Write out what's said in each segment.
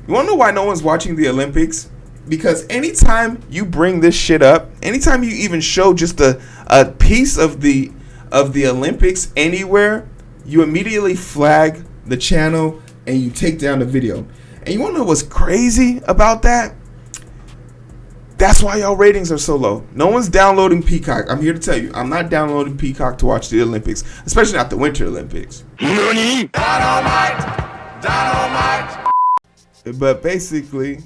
You want to know why no one's watching the Olympics? Because anytime you bring this shit up, anytime you even show just a piece of the Olympics anywhere, you immediately flag the channel and you take down the video. And you want to know what's crazy about that? That's why y'all ratings are so low. No one's downloading Peacock. I'm here to tell you, I'm not downloading Peacock to watch the Olympics, especially not the Winter Olympics. Dynamite! But basically,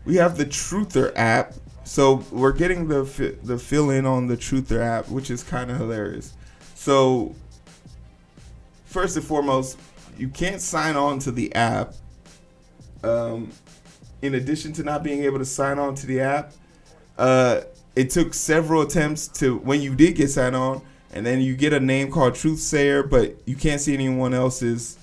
we have the Truther app. So we're getting the fill in on the Truther app, which is kind of hilarious. So first and foremost, you can't sign on to the app. In addition to not being able to sign on to the app, it took several attempts to when you did get signed on, and then you get a name called Truthsayer, but you can't see anyone else's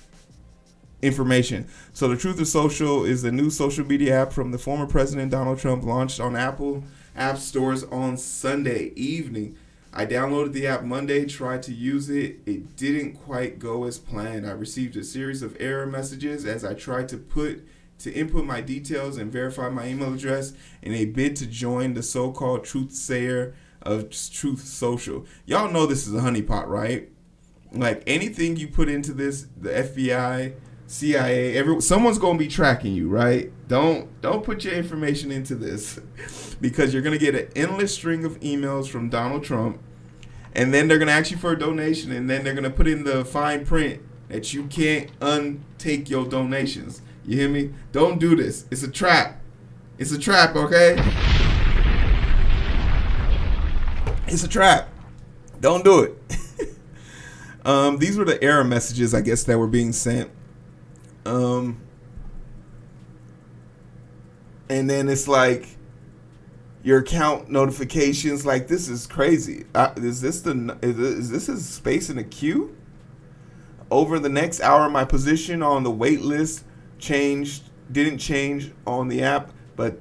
information. So the Truther Social is a new social media app from the former president Donald Trump, launched on Apple app stores on Sunday evening. I downloaded the app Monday, tried to use it. It didn't quite go as planned. I received a series of error messages as I tried to input my details and verify my email address in a bid to join the so-called Truthsayer of Truth Social. Y'all know this is a honeypot, right? Like anything you put into this, the FBI, CIA, someone's gonna be tracking you, right? Don't put your information into this because you're gonna get an endless string of emails from Donald Trump, and then they're gonna ask you for a donation, and then they're gonna put in the fine print that you can't untake your donations. You hear me? Don't do this. It's a trap. It's a trap, okay? It's a trap. Don't do it. These were the error messages, I guess, that were being sent. And then it's like your account notifications. Like, this is crazy. Is this a space in a queue? Over the next hour, my position on the wait list didn't change on the app, but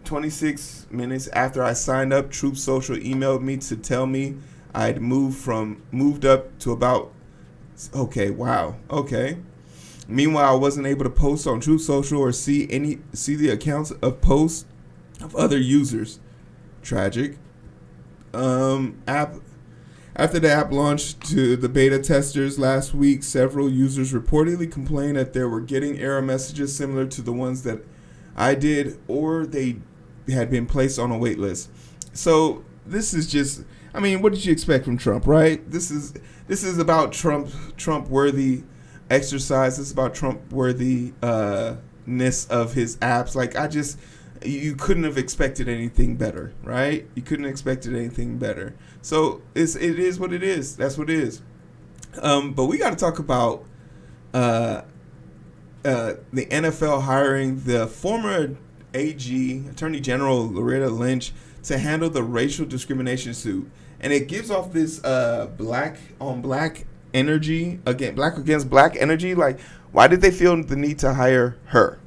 26 minutes after I signed up, Truth Social emailed me to tell me I'd moved up to about. Okay, wow. Okay. Meanwhile, I wasn't able to post on Truth Social or see the accounts of posts of other users. Tragic. After the app launched to the beta testers last week, several users reportedly complained that they were getting error messages similar to the ones that I did, or they had been placed on a wait list. So this is just, I mean, what did you expect from Trump, right? This is about Trump-worthy exercise. This is about Trump-worthiness of his apps. Like, you couldn't have expected anything better, right? You couldn't have expected anything better. So it is what it is. That's what it is. But we got to talk about the NFL hiring the former AG, Attorney General Loretta Lynch, to handle the racial discrimination suit. And it gives off this black on black energy, black against black energy. Like, why did they feel the need to hire her?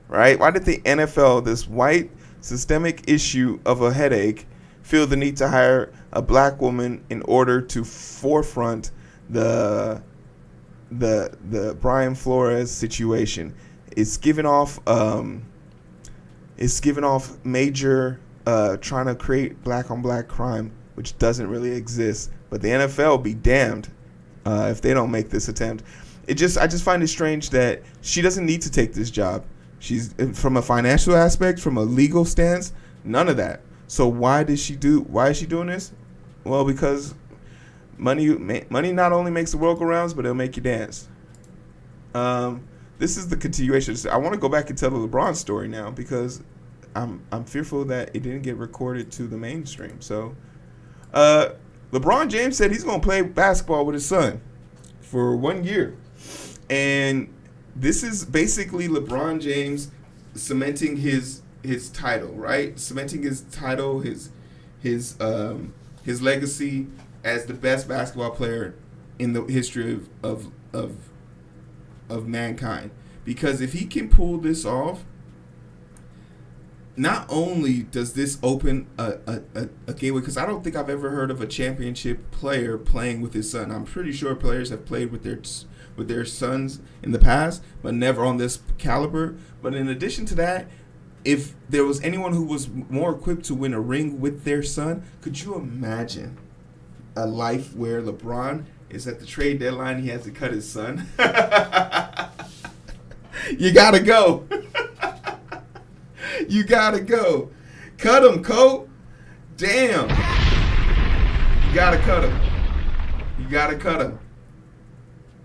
Right? Why did the NFL, this white systemic issue of a headache, feel the need to hire a black woman in order to forefront the Brian Flores situation? It's given off major trying to create black on black crime, which doesn't really exist. But the NFL be damned if they don't make this attempt. I just find it strange that she doesn't need to take this job. She's, from a financial aspect, from a legal stance, none of that. So why is she doing this? Well, because money not only makes the world go round, but it'll make you dance. This is the continuation. I want to go back and tell the LeBron story now because I'm fearful that it didn't get recorded to the mainstream. So LeBron James said he's going to play basketball with his son for 1 year. And this is basically LeBron James cementing his title, right? Cementing his title, his legacy as the best basketball player in the history of mankind. Because if he can pull this off, not only does this open a gateway, because I don't think I've ever heard of a championship player playing with his son. I'm pretty sure players have played with with their sons in the past, but never on this caliber. But in addition to that, if there was anyone who was more equipped to win a ring with their son, could you imagine a life where LeBron is at the trade deadline, he has to cut his son? You gotta go. You gotta go. Cut him, Cole. Damn. You gotta cut him. You gotta cut him.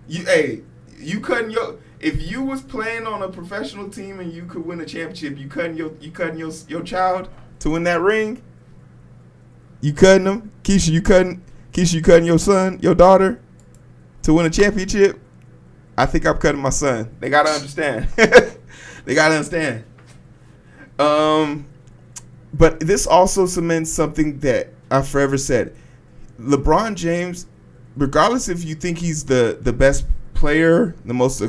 You cutting your. If you was playing on a professional team and you could win a championship, you cutting your child to win that ring. You cutting them, Keisha. You cutting your son, your daughter, to win a championship. I think I'm cutting my son. They gotta understand. They gotta understand. But this also cements something that I forever said. LeBron James, regardless if you think he's the best player, the most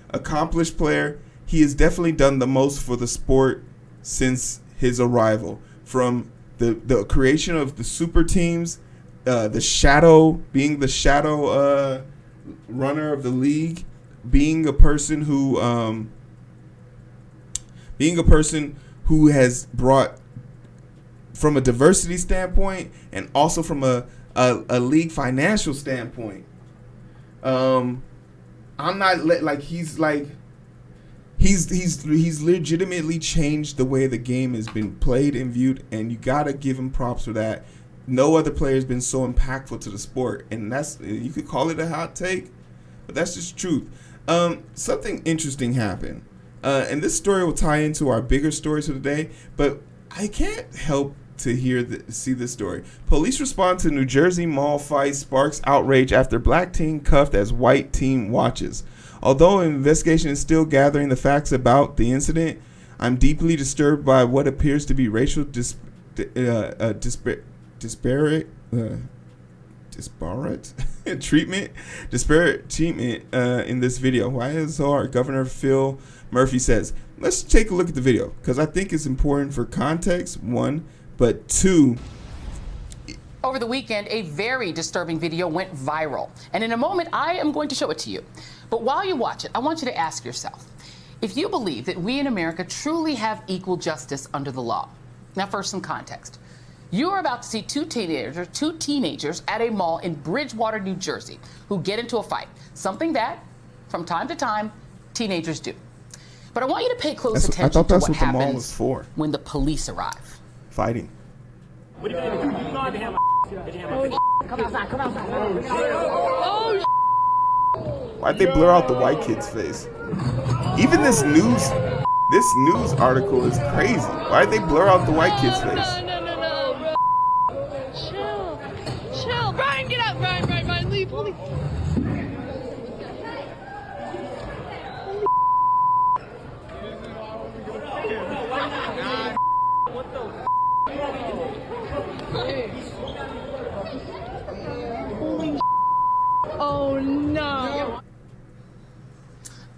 accomplished player, he has definitely done the most for the sport since his arrival. From the creation of the super teams, being the shadow runner of the league, being a person who has brought, from a diversity standpoint and also from a league financial standpoint. I'm not he's legitimately changed the way the game has been played and viewed, and you gotta give him props for that. No other player has been so impactful to the sport, and that's, you could call it a hot take, but that's just truth. Something interesting happened, and this story will tie into our bigger stories of the day, but I can't help to see this story. Police respond to New Jersey mall fight sparks outrage after black teen cuffed as white teen watches. Although an investigation is still gathering the facts about the incident, I'm deeply disturbed by what appears to be racial disparate treatment in this video. Why is it so hard? Governor Phil Murphy says, let's take a look at the video, because I think it's important for context, one, but two. Over the weekend, a very disturbing video went viral. And in a moment, I am going to show it to you. But while you watch it, I want you to ask yourself, if you believe that we in America truly have equal justice under the law. Now, first, some context. You are about to see two teenagers at a mall in Bridgewater, New Jersey, who get into a fight, something that, from time to time, teenagers do. But I want you to pay close attention to what happens when the police arrive. Fighting. What are you gonna do? You know I have come outside, come outside. Oh, why'd they blur out the white kid's face? Even this news article is crazy. Why'd they blur out the white kid's face? No, bro. Chill. Brian, get out. Brian, leave. Holy. Oh no.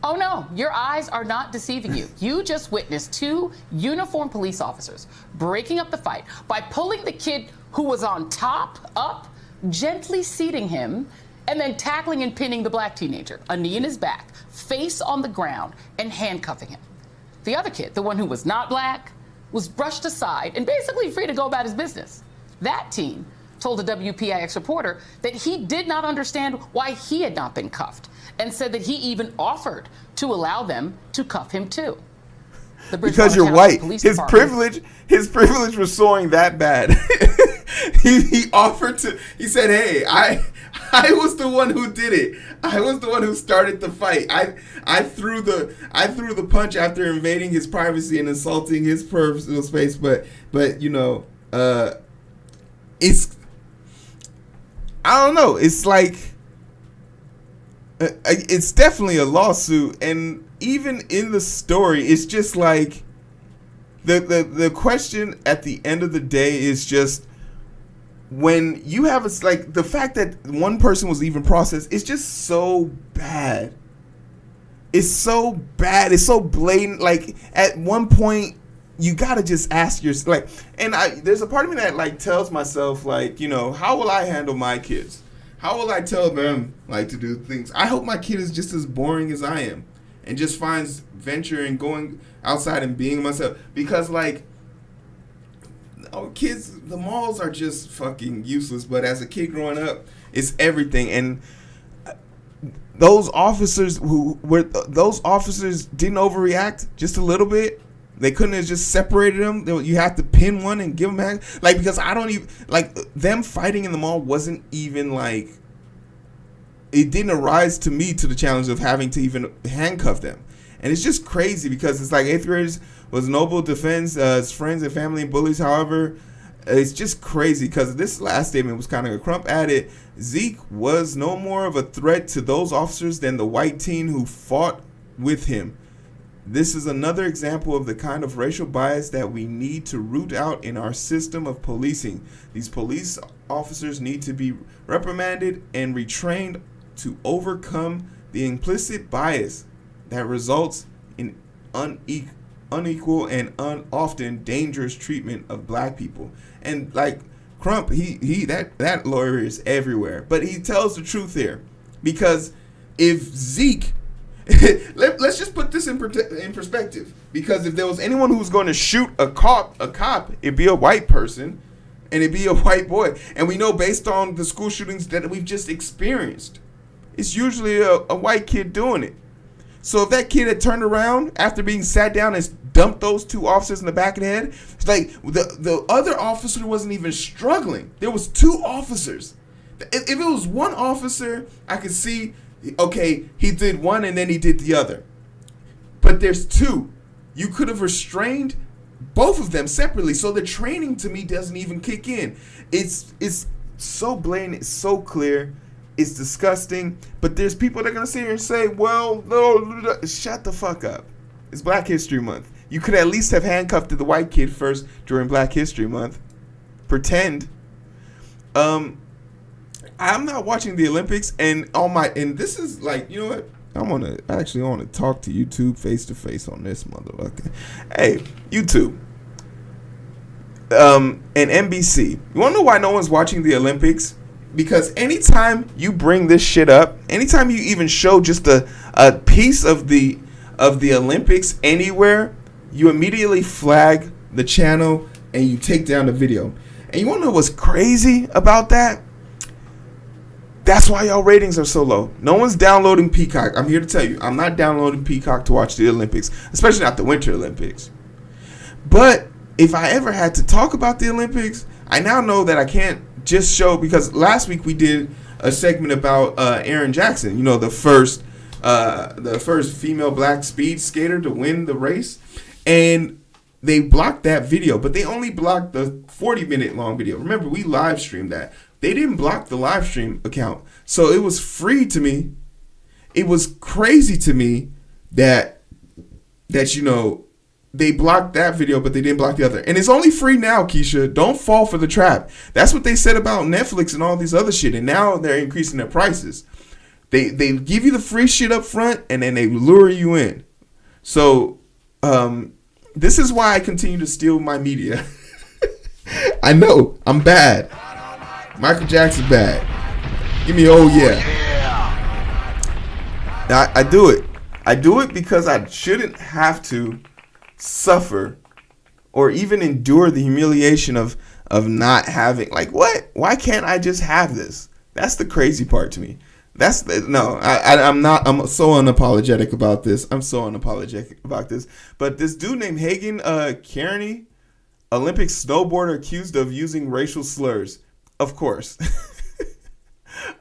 Oh no, your eyes are not deceiving you. You just witnessed two uniformed police officers breaking up the fight by pulling the kid who was on top up, gently seating him, and then tackling and pinning the black teenager, a knee in his back, face on the ground, and handcuffing him. The other kid, the one who was not black, was brushed aside and basically free to go about his business. That teen told a WPIX reporter that he did not understand why he had not been cuffed, and said that he even offered to allow them to cuff him too. Because you're white. His privilege was soaring that bad. he offered to. He said, "Hey, I was the one who did it. I was the one who started the fight. I threw the punch after invading his privacy and insulting his personal space. But you know, it's, I don't know. It's like, it's definitely a lawsuit, and even in the story, it's just like the question at the end of the day is just, when you have like the fact that one person was even processed, it's just so bad. It's so bad. It's so blatant. Like, at one point, you gotta just ask yourself, like, and there's a part of me that like tells myself, like, you know, how will I handle my kids? How will I tell them like to do things? I hope my kid is just as boring as I am, and just finds venture in going outside and being myself. Because like, kids, the malls are just fucking useless. But as a kid growing up, it's everything. And those officers didn't overreact just a little bit. They couldn't have just separated them. You have to pin one and give them like, because I don't even like them fighting in the mall wasn't even like, it didn't arise to me to the challenge of having to even handcuff them. And it's just crazy because it's like 8th graders was noble defense his friends and family and bullies. However, it's just crazy because this last statement was kind of a Crump added, Zeke was no more of a threat to those officers than the white teen who fought with him. This is another example of the kind of racial bias that we need to root out in our system of policing. These police officers need to be reprimanded and retrained to overcome the implicit bias that results in unequal and often dangerous treatment of black people. And like Crump, that lawyer is everywhere, but he tells the truth here, because if Zeke let's just put this in perspective, because if there was anyone who was going to shoot a cop, it'd be a white person, and it'd be a white boy. And we know based on the school shootings that we've just experienced, it's usually a white kid doing it. So if that kid had turned around after being sat down and dumped those two officers in the back of the head, it's like the other officer wasn't even struggling. There was two officers. If it was one officer, I could see, okay, he did one and then he did the other. But there's two. You could have restrained both of them separately. So the training to me doesn't even kick in. It's so blatant, it's so clear, it's disgusting. But there's people that are gonna sit here and say, well, no, shut the fuck up. It's Black History Month. You could at least have handcuffed the white kid first during Black History Month. Pretend. I'm not watching the Olympics, and this is like, you know what? I want to talk to YouTube face to face on this motherfucker. Hey, YouTube, and NBC. You want to know why no one's watching the Olympics? Because anytime you bring this shit up, anytime you even show just a piece of the Olympics anywhere, you immediately flag the channel and you take down the video. And you want to know what's crazy about that? That's why y'all ratings are so low. No one's downloading Peacock. I'm here to tell you, I'm not downloading Peacock to watch the Olympics, especially not the Winter Olympics. But if I ever had to talk about the Olympics, I now know that I can't just show, because last week we did a segment about Erin Jackson, you know, the first female black speed skater to win the race, and they blocked that video, but they only blocked the 40-minute long video. Remember, we live streamed that. They didn't block the live stream account. So it was free to me. It was crazy to me that you know, they blocked that video, but they didn't block the other. And it's only free now, Keisha. Don't fall for the trap. That's what they said about Netflix and all these other shit. And now they're increasing their prices. They give you the free shit up front, and then they lure you in. So this is why I continue to steal my media. I know, I'm bad. Michael Jackson bad. Give me oh yeah. I do it. I do it because I shouldn't have to suffer or even endure the humiliation of not having, like, what? Why can't I just have this? That's the crazy part to me. I'm so unapologetic about this. But this dude named Hagen Kearney, Olympic snowboarder accused of using racial slurs. Of course.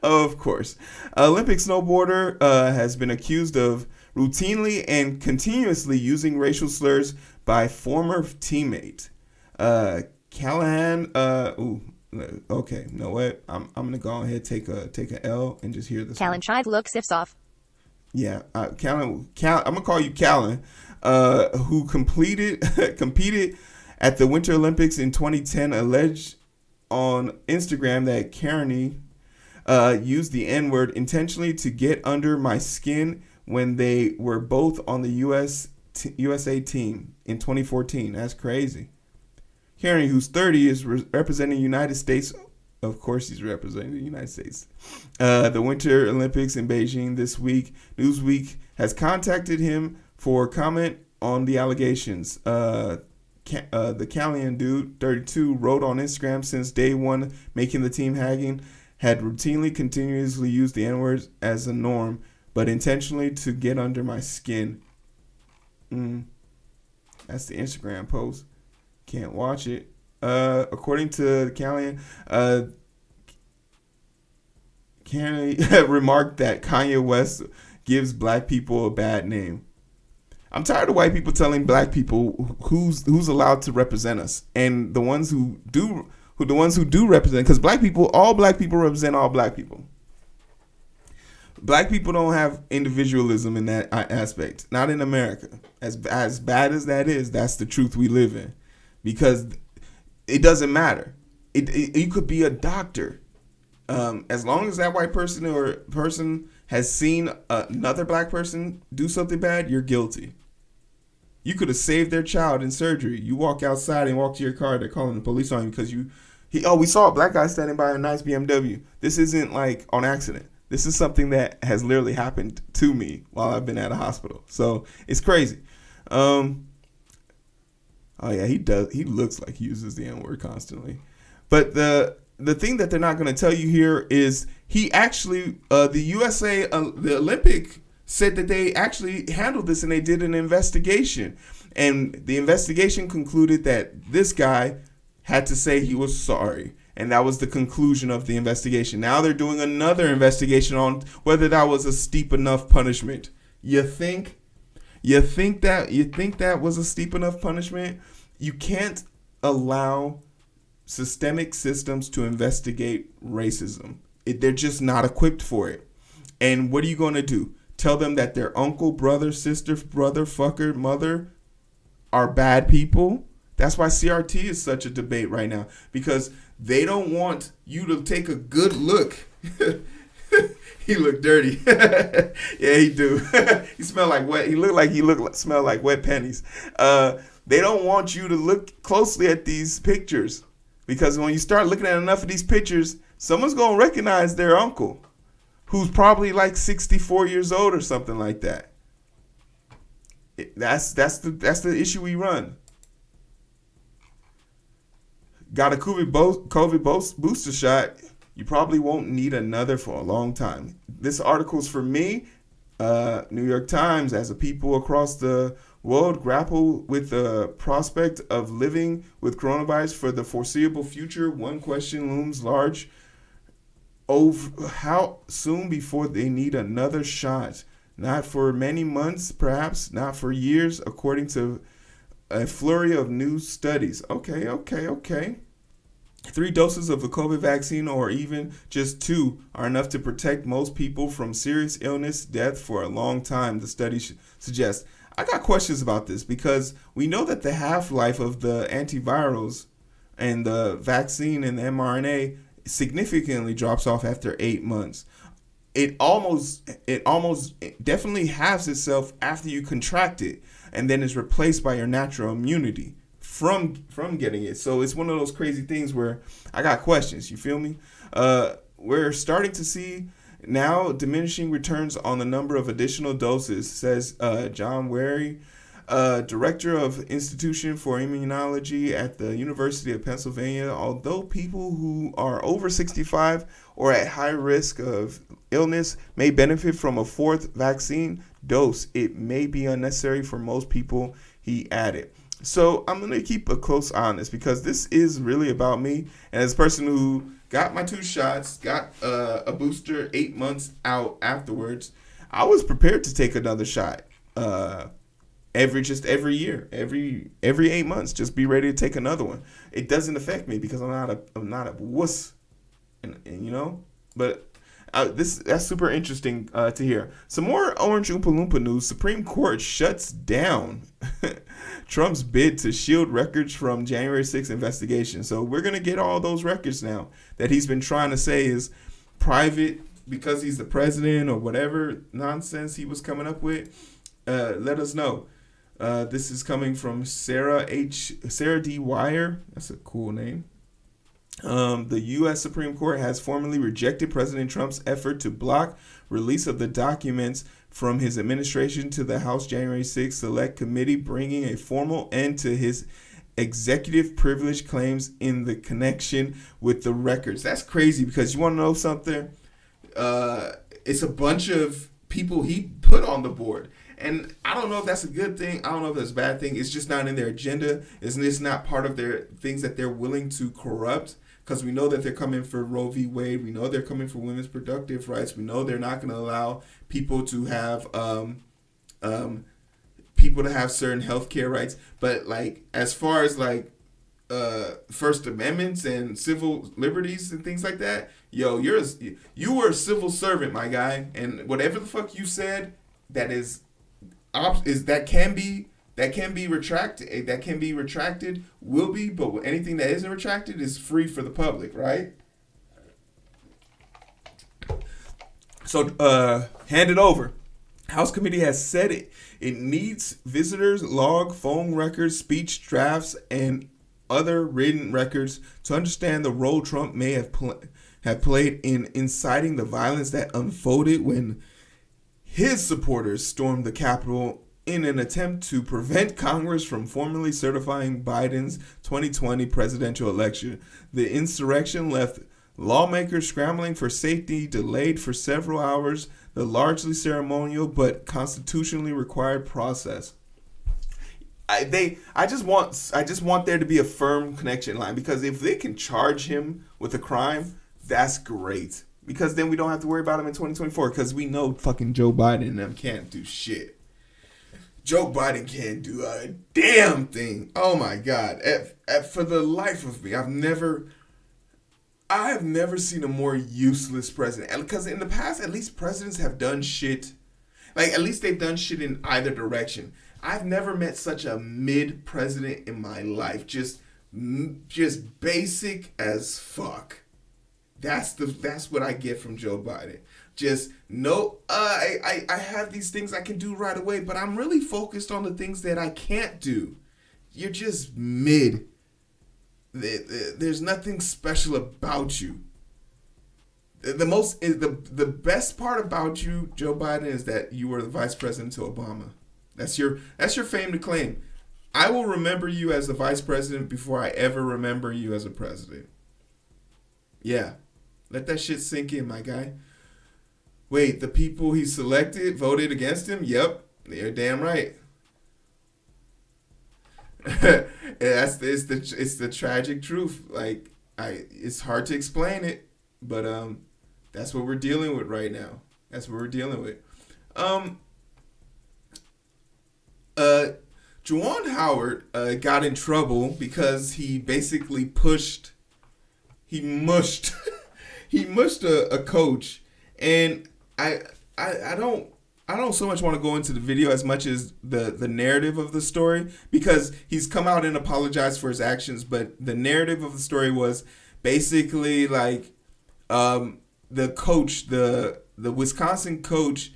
Of course. Olympic snowboarder has been accused of routinely and continuously using racial slurs by former teammate. Callahan, okay, you know what? I'm gonna go ahead take a L and just hear this. Callan tried look sifts off. Yeah, Callan, I'm gonna call you Callan, who competed at the Winter Olympics in 2010, alleged on Instagram that Kearney used the N-word intentionally to get under my skin when they were both on the USA team in 2014. That's crazy. Kearney, who's 30, is representing the United States Of course, he's representing the United States. The Winter Olympics in Beijing this week. Newsweek has contacted him for comment on the allegations. The Callion dude, 32, wrote on Instagram since day one making the team Hagging, had routinely continuously used the N-word as a norm, but intentionally to get under my skin. That's the Instagram post. Can't watch it. According to Callion, Kanye remarked that Kanye West gives black people a bad name. I'm tired of white people telling black people who's allowed to represent us, and the ones who do represent, because all black people represent all black people. Black people don't have individualism in that aspect, not in America. As bad as that is, that's the truth we live in, because it doesn't matter. You could be a doctor. As long as that white person or person has seen another black person do something bad, you're guilty. You could have saved their child in surgery. You walk outside and walk to your car, they're calling the police on you because we saw a black guy standing by a nice BMW. This isn't like on accident. This is something that has literally happened to me while I've been at a hospital. So it's crazy. Oh yeah, he does. He looks like he uses the N-word constantly. But the thing that they're not going to tell you here is he actually, the USA, the Olympic said that they actually handled this and they did an investigation. And the investigation concluded that this guy had to say he was sorry. And that was the conclusion of the investigation. Now they're doing another investigation on whether that was a steep enough punishment. You think that was a steep enough punishment? You can't allow systemic systems to investigate racism. They're just not equipped for it. And what are you going to do? Tell them that their uncle, brother, sister, brother, fucker, mother are bad people? That's why CRT is such a debate right now, because they don't want you to take a good look. He looked dirty. Yeah, he do. He smelled like wet. Smelled like wet pennies. They don't want you to look closely at these pictures, because when you start looking at enough of these pictures, someone's gonna recognize their uncle, who's probably like 64 years old or something like that. That's the issue we run. Got a COVID booster shot, you probably won't need another for a long time. This article's for me. New York Times, as a people across the world grapple with the prospect of living with coronavirus for the foreseeable future, one question looms large. Over how soon before they need another shot? Not for many months, perhaps, not for years, according to a flurry of new studies. Okay. 3 doses of the COVID vaccine, or even just 2, are enough to protect most people from serious illness, death for a long time, the study suggests. I got questions about this, because we know that the half-life of the antivirals and the vaccine and the mRNA significantly drops off after 8 months. It almost definitely halves itself after you contract it, and then is replaced by your natural immunity from getting it. So it's one of those crazy things where I got questions. You feel me? We're starting to see now diminishing returns on the number of additional doses, says John Wary, director of Institution for Immunology at the University of Pennsylvania. Although people who are over 65 or at high risk of illness may benefit from a 4th vaccine dose, it may be unnecessary for most people, he added. So I'm going to keep a close eye on this, because this is really about me. And as a person who got my 2 shots, got a booster 8 months out afterwards, I was prepared to take another shot. Every year, every 8 months, just be ready to take another one. It doesn't affect me because I'm not a wuss, and you know. But that's super interesting to hear. Some more Orange Oompa Loompa news. Supreme Court shuts down Trump's bid to shield records from January 6th investigation. So we're gonna get all those records now that he's been trying to say is private because he's the president or whatever nonsense he was coming up with. Let us know. This is coming from Sarah D. Wire. That's a cool name. The U.S. Supreme Court has formally rejected President Trump's effort to block release of the documents from his administration to the House January 6th Select Committee, bringing a formal end to his executive privilege claims in the connection with the records. That's crazy because you want to know something? It's a bunch of people he put on the board. And I don't know if that's a good thing. I don't know if that's a bad thing. It's just not in their agenda. It's not part of their things that they're willing to corrupt. Because we know that they're coming for Roe v. Wade. We know they're coming for women's productive rights. We know they're not going to allow people to have certain healthcare rights. But like as far as like First Amendments and civil liberties and things like that, yo, you were a civil servant, my guy, and whatever the fuck you said that can be retracted will be, but anything that isn't retracted is free for the public, right? So hand it over. House committee has said it needs visitors log, phone records, speech drafts, and other written records to understand the role Trump may have played in inciting the violence that unfolded when his supporters stormed the Capitol in an attempt to prevent Congress from formally certifying Biden's 2020 presidential election. The insurrection left lawmakers scrambling for safety, delayed for several hours the largely ceremonial but constitutionally required process. I just want there to be a firm connection line, because if they can charge him with a crime, that's great. Because then we don't have to worry about him in 2024, because we know fucking Joe Biden and them can't do shit. Joe Biden can't do a damn thing. Oh my God. For the life of me, I have never seen a more useless president. Because in the past, at least presidents have done shit. Like, at least they've done shit in either direction. I've never met such a mid president in my life. Just basic as fuck. That's what I get from Joe Biden. Just no, I have these things I can do right away, but I'm really focused on the things that I can't do. You're just mid. There's nothing special about you. The best part about you, Joe Biden, is that you were the vice president to Obama. That's your fame to claim. I will remember you as the vice president before I ever remember you as a president. Yeah. Let that shit sink in, my guy. Wait, the people he selected voted against him? Yep, they're damn right. It's the tragic truth. Like, it's hard to explain it, but that's what we're dealing with right now. That's what we're dealing with. Juwan Howard got in trouble because he basically mushed a coach, and I don't so much want to go into the video as much as the narrative of the story, because he's come out and apologized for his actions, but the narrative of the story was basically like the coach, the Wisconsin coach,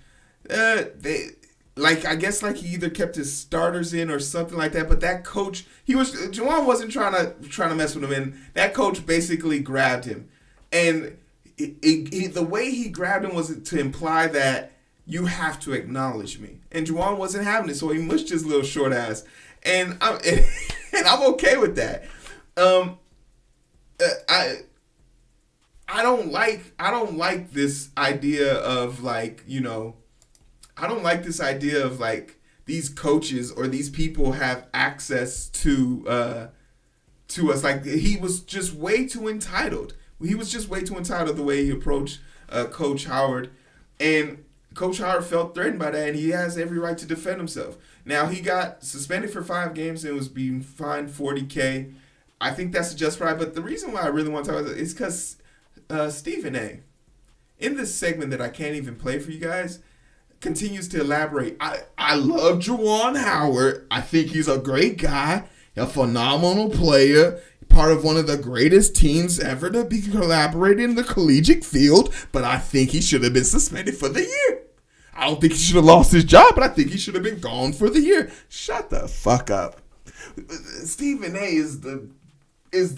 I guess he either kept his starters in or something like that. But that coach, Juwan wasn't trying to mess with him, and that coach basically grabbed him, and the way he grabbed him was to imply that you have to acknowledge me, and Juwan wasn't having it, so he mushed his little short ass, and I'm okay with that. I don't like this idea of I don't like this idea of these coaches or these people have access to us. He was just way too entitled. He was just way too entitled the way he approached Coach Howard, and Coach Howard felt threatened by that, and he has every right to defend himself. Now, he got suspended for 5 games and was being fined $40,000. I think that's a just right, but the reason why I really want to talk about it is because Stephen A., in this segment that I can't even play for you guys, continues to elaborate. I love Juwan Howard. I think he's a great guy, a phenomenal player, part of one of the greatest teams ever to be collaborating in the collegiate field, but I think he should have been suspended for the year. I don't think he should have lost his job, but I think he should have been gone for the year. Shut the fuck up. Stephen A. is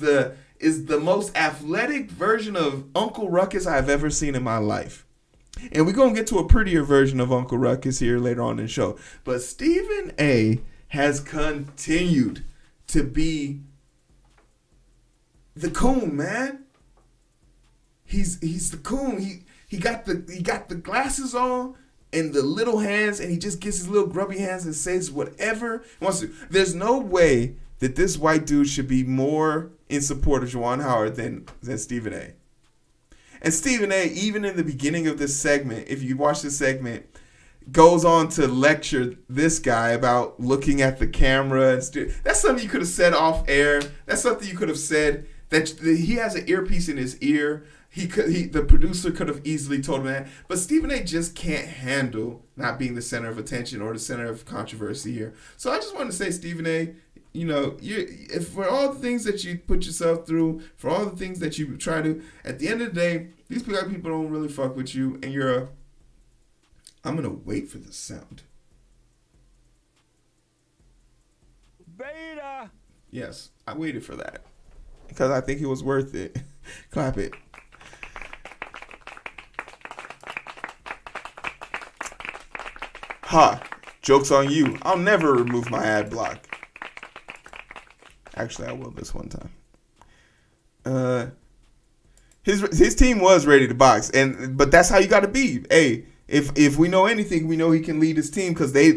is the most athletic version of Uncle Ruckus I've ever seen in my life. And we're going to get to a prettier version of Uncle Ruckus here later on in the show. But Stephen A. has continued to be the coon, man. He's the coon. He got the glasses on and the little hands, and he just gets his little grubby hands and says whatever he wants to. There's no way that this white dude should be more in support of Juwan Howard than Stephen A. And Stephen A., even in the beginning of this segment, if you watch this segment, goes on to lecture this guy about looking at the camera. That's something you could have said off air. That's something you could have said, that he has an earpiece in his ear. The producer could have easily told him that. But Stephen A. just can't handle not being the center of attention or the center of controversy here. So I just want to say, Stephen A., if for all the things that you put yourself through, for all the things that you try to, at the end of the day, these people don't really fuck with you, and I'm going to wait for the sound. Beta! Yes, I waited for that because I think it was worth it. Clap it. Ha! Joke's on you. I'll never remove my ad block. Actually, I will this one time. His team was ready to box, but that's how you got to be. Hey, if we know anything, we know he can lead his team because they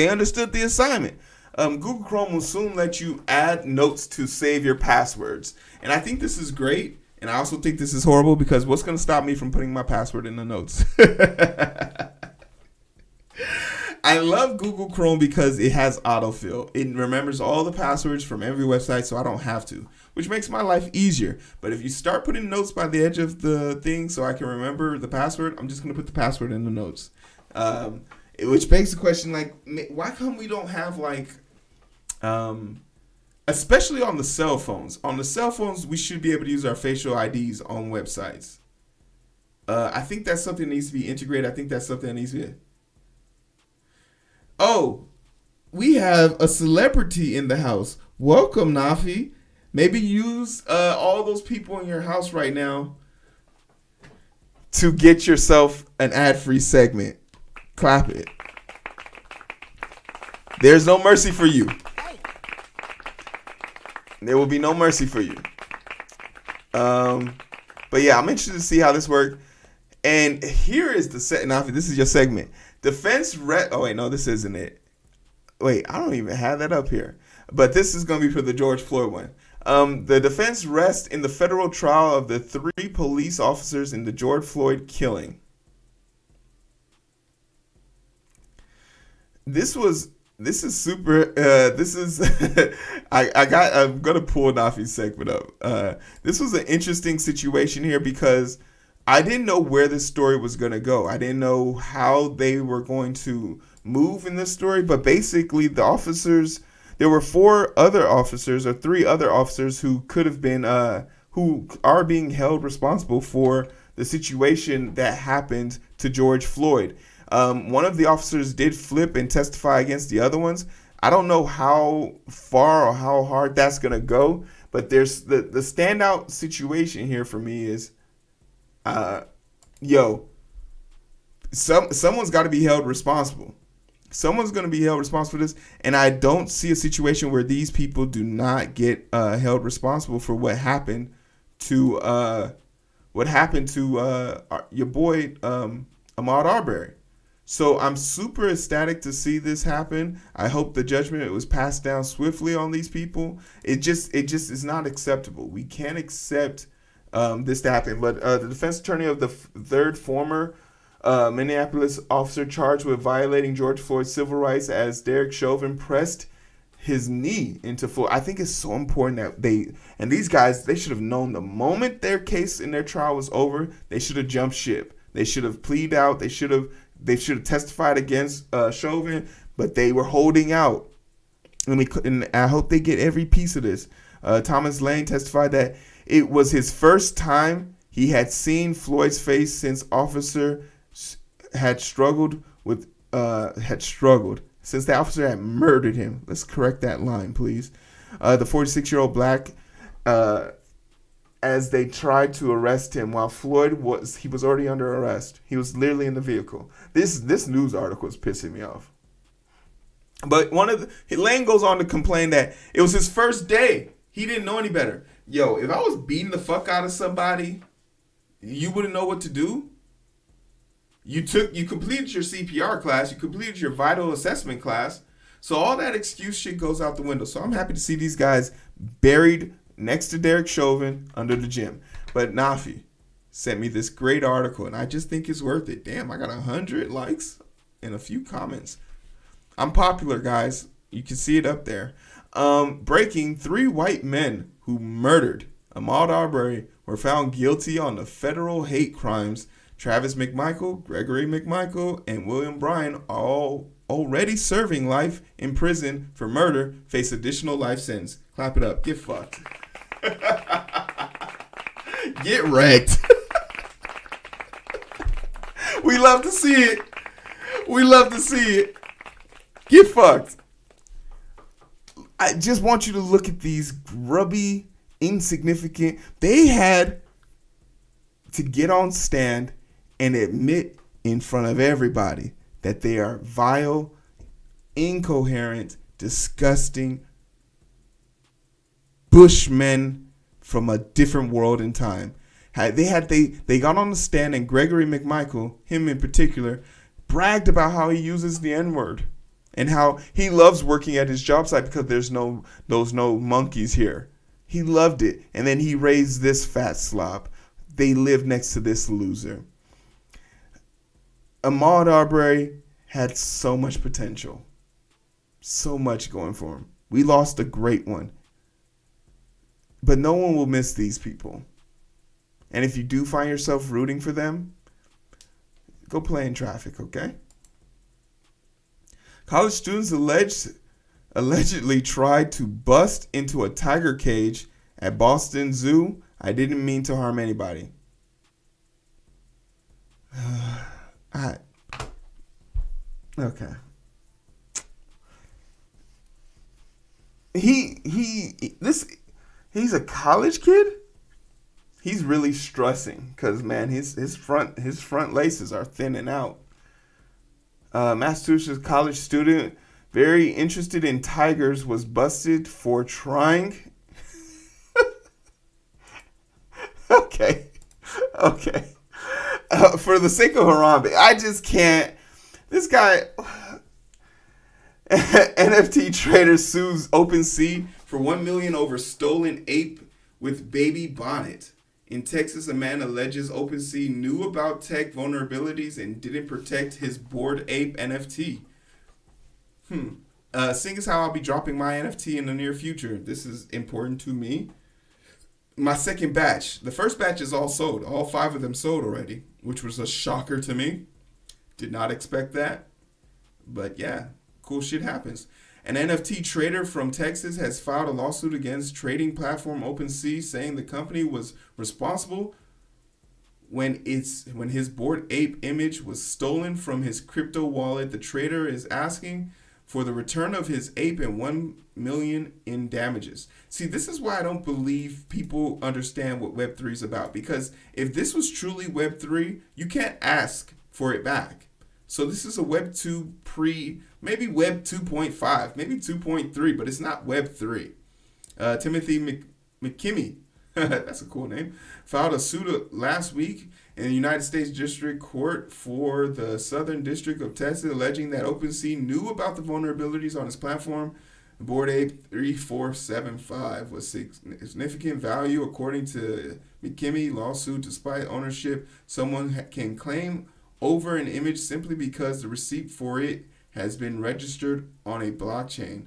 understood the assignment. Google Chrome will soon let you add notes to save your passwords, and I think this is great. And I also think this is horrible because what's going to stop me from putting my password in the notes? I love Google Chrome because it has autofill. It remembers all the passwords from every website, so I don't have to, which makes my life easier. But if you start putting notes by the edge of the thing so I can remember the password, I'm just going to put the password in the notes. Which begs the question, like, why come we don't have, like, especially on the cell phones. On the cell phones, we should be able to use our facial IDs on websites. I think that's something that needs to be integrated. I think that's something that needs to be... Oh, we have a celebrity in the house. Welcome, Nafi. Maybe use all those people in your house right now to get yourself an ad-free segment. Clap it. There's no mercy for you. There will be no mercy for you. But yeah, I'm interested to see how this works. And here is the set. Nafi, this is your segment. Oh, wait, no, this isn't it. Wait, I don't even have that up here. But this is going to be for the George Floyd one. The defense rests in the federal trial of the 3 police officers in the George Floyd killing. This is super. I'm going to pull Nafi's segment up. This was an interesting situation here because I didn't know where this story was going to go. I didn't know how they were going to move in this story. But basically, the officers, there were 3 other officers who could have been, who are being held responsible for the situation that happened to George Floyd. One of the officers did flip and testify against the other ones. I don't know how far or how hard that's going to go. But there's the standout situation here for me is, someone's got to be held responsible. Someone's going to be held responsible for this, and I don't see a situation where these people do not get held responsible for what happened to your boy Ahmaud Arbery. So I'm super ecstatic to see this happen. I hope the judgment was passed down swiftly on these people. It just is not acceptable. We can't accept this to happen. But the defense attorney of the 3rd former Minneapolis officer charged with violating George Floyd's civil rights as Derek Chauvin pressed his knee into Floyd. I think it's so important that these guys, they should have known the moment their case and their trial was over, they should have jumped ship. They should have pleaded out. They should have testified against Chauvin, but they were holding out. And I hope they get every piece of this. Thomas Lane testified that it was his first time he had seen Floyd's face since the officer had murdered him. Let's correct that line, please. The 46-year-old black as they tried to arrest him while Floyd was already under arrest. He was literally in the vehicle. This news article is pissing me off. But Lane goes on to complain that it was his first day. He didn't know any better. Yo, if I was beating the fuck out of somebody, you wouldn't know what to do. You completed your CPR class, you completed your vital assessment class. So all that excuse shit goes out the window. So I'm happy to see these guys buried next to Derek Chauvin under the gym. But Nafi sent me this great article, and I just think it's worth it. Damn, I got 100 likes and a few comments. I'm popular, guys. You can see it up there. Breaking: 3 white men who murdered Ahmaud Arbery were found guilty on the federal hate crimes. Travis McMichael, Gregory McMichael, and William Bryan, all already serving life in prison for murder, face additional life sentence. Clap it up. Get fucked. Get wrecked. We love to see it. We love to see it. Get fucked. I just want you to look at these grubby, insignificant. They had to get on stand and admit in front of everybody that they are vile, incoherent, disgusting Bushmen from a different world and time. They got on the stand, and Gregory McMichael, him in particular, bragged about how he uses the N-word and how he loves working at his job site because there's no monkeys here. He loved it. And then he raised this fat slob. They live next to this loser. Ahmaud Arbery had so much potential. So much going for him. We lost a great one. But no one will miss these people. And if you do find yourself rooting for them, go play in traffic, okay? College students allegedly tried to bust into a tiger cage at Boston Zoo. I didn't mean to harm anybody. Okay. He's a college kid. He's really stressing because, man, his front laces are thinning out. Massachusetts college student very interested in tigers was busted for trying. Okay. For the sake of Harambe, I just can't. This guy, NFT trader sues OpenSea for $1 million over stolen ape with baby bonnet. In Texas, a man alleges OpenSea knew about tech vulnerabilities and didn't protect his Bored Ape NFT. Seeing as how I'll be dropping my NFT in the near future, this is important to me. My second batch. The first batch is all sold. All 5 of them sold already, which was a shocker to me. Did not expect that. But yeah, cool shit happens. An NFT trader from Texas has filed a lawsuit against trading platform OpenSea, saying the company was responsible when his Bored Ape image was stolen from his crypto wallet. The trader is asking for the return of his ape and $1 million in damages. See, this is why I don't believe people understand what Web3 is about. Because if this was truly Web3, you can't ask for it back. So this is a Web 2 maybe Web 2.5, maybe 2.3, but it's not Web 3. Timothy McKimmey, that's a cool name, filed a suit last week in the United States District Court for the Southern District of Texas, alleging that OpenSea knew about the vulnerabilities on its platform. The Bored Ape 3475 was significant value, according to McKimmey. Lawsuit, despite ownership, someone can claim over an image simply because the receipt for it has been registered on a blockchain.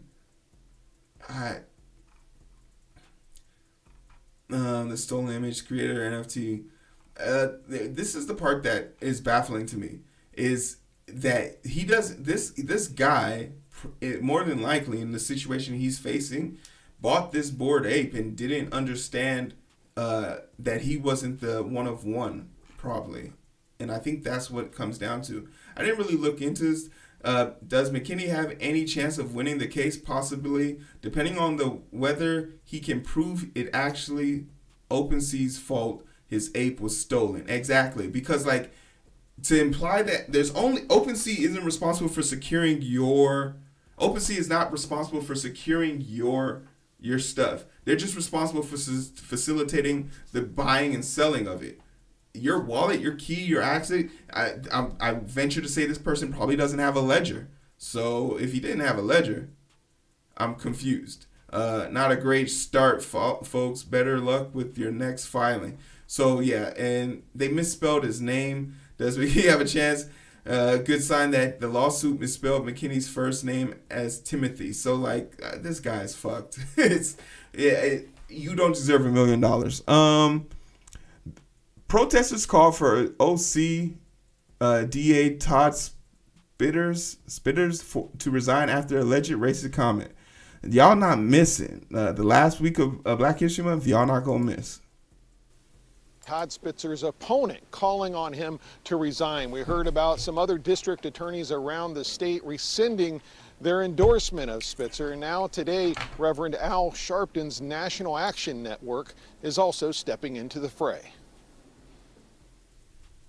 The stolen image creator NFT. This is the part that is baffling to me, is that he does this guy, more than likely in the situation he's facing, bought this Bored Ape and didn't understand that he wasn't the one of one, probably. And I think that's what it comes down to. I didn't really look into this. Does McKinney have any chance of winning the case? Possibly, depending on whether he can prove it actually OpenSea's fault his ape was stolen. Exactly. Because, like, to imply that there's only OpenSea isn't responsible for securing your OpenSea is not responsible for securing your stuff. They're just responsible for facilitating the buying and selling of it. Your wallet, your key, your access. I venture to say this person probably doesn't have a ledger. So if he didn't have a ledger, I'm confused. Not a great start, folks. Better luck with your next filing. So yeah, and they misspelled his name. Does we have a chance? Good sign that the lawsuit misspelled McKinney's first name as Timothy. So like, this guy's fucked. You don't deserve $1 million. Protesters call for OC DA Todd Spitters to resign after alleged racist comment. Y'all not missing. The last week of Black History Month, y'all not gonna miss. Todd Spitzer's opponent calling on him to resign. We heard about some other district attorneys around the state rescinding their endorsement of Spitzer. And now today, Reverend Al Sharpton's National Action Network is also stepping into the fray.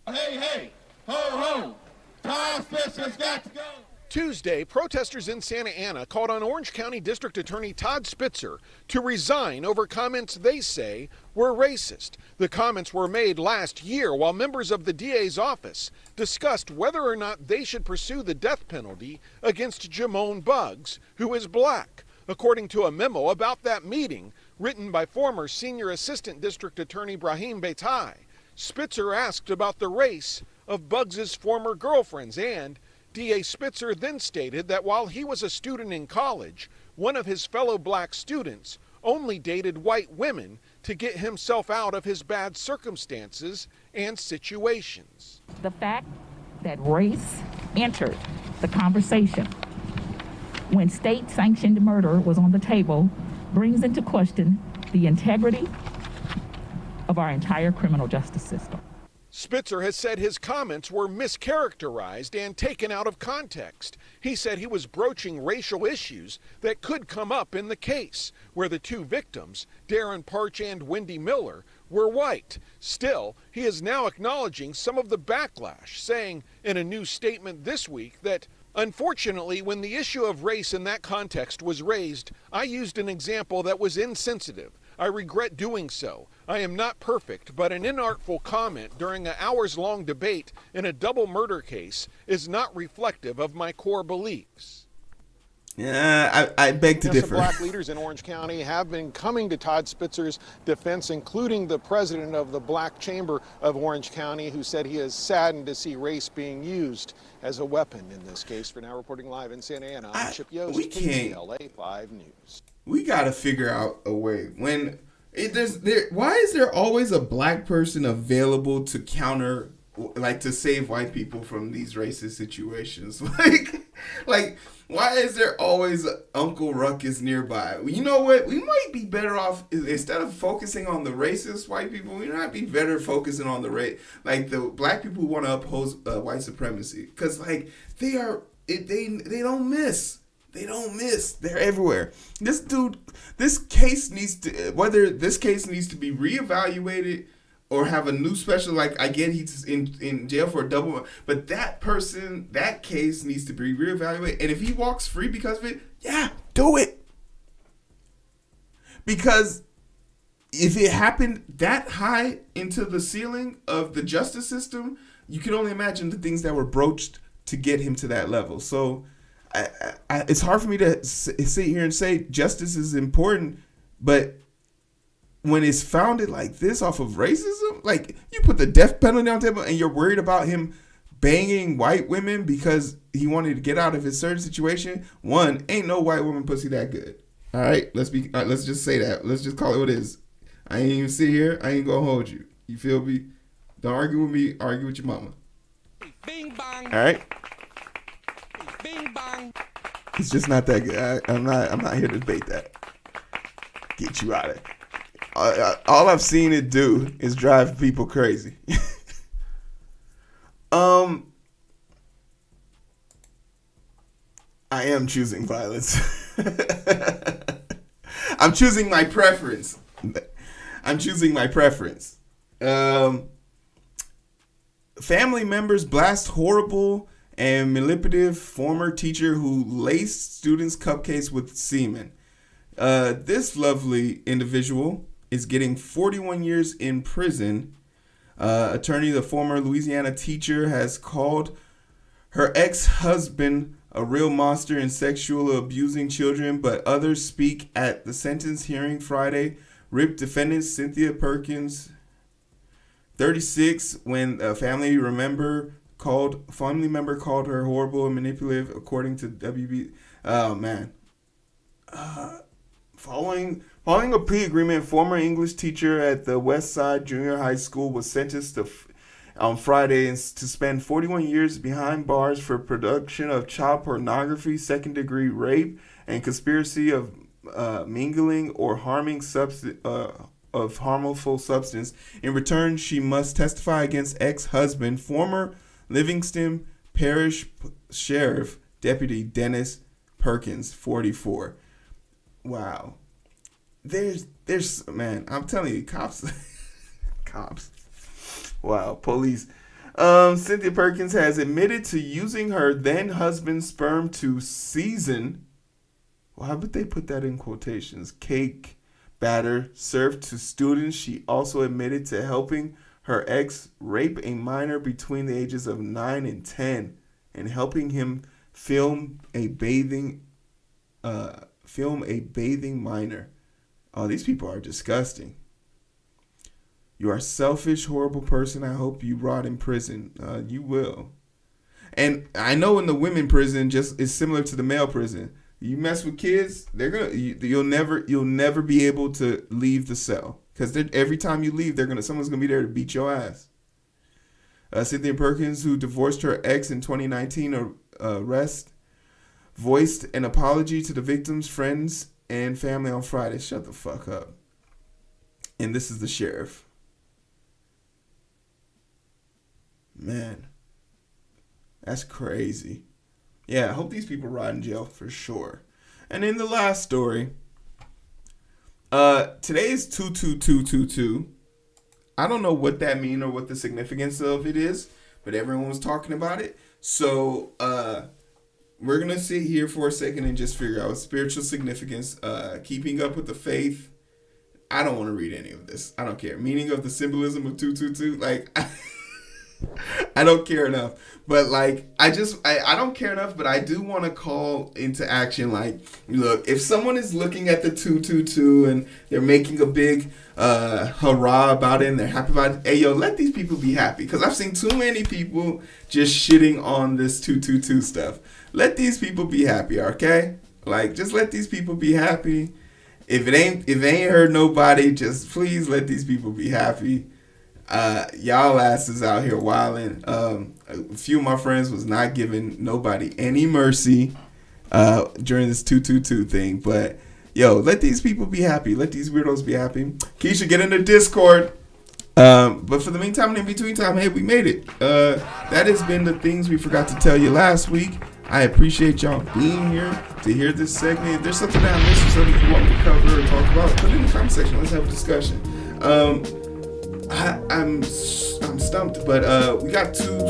Hey, ho, ho, Todd Spitzer's got to go. Tuesday, protesters in Santa Ana called on Orange County District Attorney Todd Spitzer to resign over comments they say were racist. The comments were made last year while members of the DA's office discussed whether or not they should pursue the death penalty against Jamone Buggs, who is black. According to a memo about that meeting written by former Senior Assistant District Attorney Brahim Beitai, Spitzer asked about the race of Buggs's former girlfriends, and DA Spitzer then stated that while he was a student in college, one of his fellow black students only dated white women to get himself out of his bad circumstances and situations. The fact that race entered the conversation when state-sanctioned murder was on the table brings into question the integrity of our entire criminal justice system. Spitzer has said his comments were mischaracterized and taken out of context. He said he was broaching racial issues that could come up in the case, where the two victims, Darren Parch and Wendy Miller, were white. Still, he is now acknowledging some of the backlash, saying in a new statement this week that, unfortunately, when the issue of race in that context was raised, I used an example that was insensitive. I regret doing so. I am not perfect, but an inartful comment during an hours-long debate in a double murder case is not reflective of my core beliefs. Yeah, I beg to differ. Black leaders in Orange County have been coming to Todd Spitzer's defense, including the president of the Black Chamber of Orange County, who said he is saddened to see race being used as a weapon in this case. For now, reporting live in Santa Ana, I'm Chip Yost, KCLA 5 News. We got to figure out a way. Why is there always a black person available to counter, like, to save white people from these racist situations? Like, why is there always Uncle Ruckus nearby? You know what? We might be better off, instead of focusing on the racist white people, we might be better focusing on the the black people who want to oppose white supremacy. Because, like, they don't miss. They don't miss. They're everywhere. This case needs to be reevaluated or have a new special. Like, I get he's in jail for a double, but that case needs to be reevaluated. And if he walks free because of it, yeah, do it. Because if it happened that high into the ceiling of the justice system, you can only imagine the things that were broached to get him to that level. So it's hard for me to sit here and say justice is important, but when it's founded like this off of racism, like, you put the death penalty on the table and you're worried about him banging white women because he wanted to get out of his certain situation. One, ain't no white woman pussy that good. All right, let's just say that. Let's just call it what it is. I ain't even sit here. I ain't gonna hold you. You feel me? Don't argue with me. Argue with your mama. Bing bang. All right. Bing bang. It's just not that good. I'm not here to debate that. Get you out of it. All I've seen it do is drive people crazy. I am choosing violence. I'm choosing my preference. I'm choosing my preference. Family members blast horrible and manipulative former teacher who laced students' cupcakes with semen. This lovely individual is getting 41 years in prison. Attorney, the former Louisiana teacher, has called her ex-husband a real monster and sexually abusing children, but others speak at the sentence hearing Friday. RIP defendant Cynthia Perkins, 36, when a family member called her horrible and manipulative, according to WB. Oh man. Following a plea agreement, former English teacher at the West Side Junior High School was sentenced on Friday to spend 41 years behind bars for production of child pornography, second-degree rape, and conspiracy of mingling or harming of harmful substance. In return, she must testify against ex-husband, former Livingston Parish Sheriff Deputy Dennis Perkins, 44. Wow. There's man, I'm telling you, cops. Wow, police. Cynthia Perkins has admitted to using her then husband's sperm to season. Well, how would they put that in quotations? Cake batter served to students. She also admitted to helping her ex rape a minor between the ages of 9 and 10 and helping him film a bathing minor. Oh, these people are disgusting. You are a selfish, horrible person. I hope you rot in prison. You will. And I know in the women prison, just it's similar to the male prison. You mess with kids, you'll never be able to leave the cell because every time you leave, someone's gonna be there to beat your ass. Cynthia Perkins, who divorced her ex in 2019, voiced an apology to the victims, friends, and family on Friday. Shut the fuck up. And this is the sheriff. Man, that's crazy. Yeah, I hope these people rot in jail for sure. And in the last story, today is 22222. I don't know what that means or what the significance of it is, but everyone was talking about it. So we're going to sit here for a second and just figure out spiritual significance, keeping up with the faith. I don't want to read any of this. I don't care. Meaning of the symbolism of 222. Like, I don't care enough. But like, I don't care enough, but I do want to call into action. Like, look, if someone is looking at the 222 and they're making a big hurrah about it and they're happy about it, hey, yo, let these people be happy. Because I've seen too many people just shitting on this 222 stuff. Let these people be happy, okay? Like, just let these people be happy. If it ain't hurt nobody, just please let these people be happy. Y'all asses out here wilding. A few of my friends was not giving nobody any mercy during this 222 thing. But yo, let these people be happy. Let these weirdos be happy. Keisha, get in the Discord. But for the meantime and in between time, hey, we made it. That has been the things we forgot to tell you last week. I appreciate y'all being here to hear this segment. If there's something that I missed or something you want me to cover or talk about, put it in the comment section. Let's have a discussion. I'm stumped, but we got two.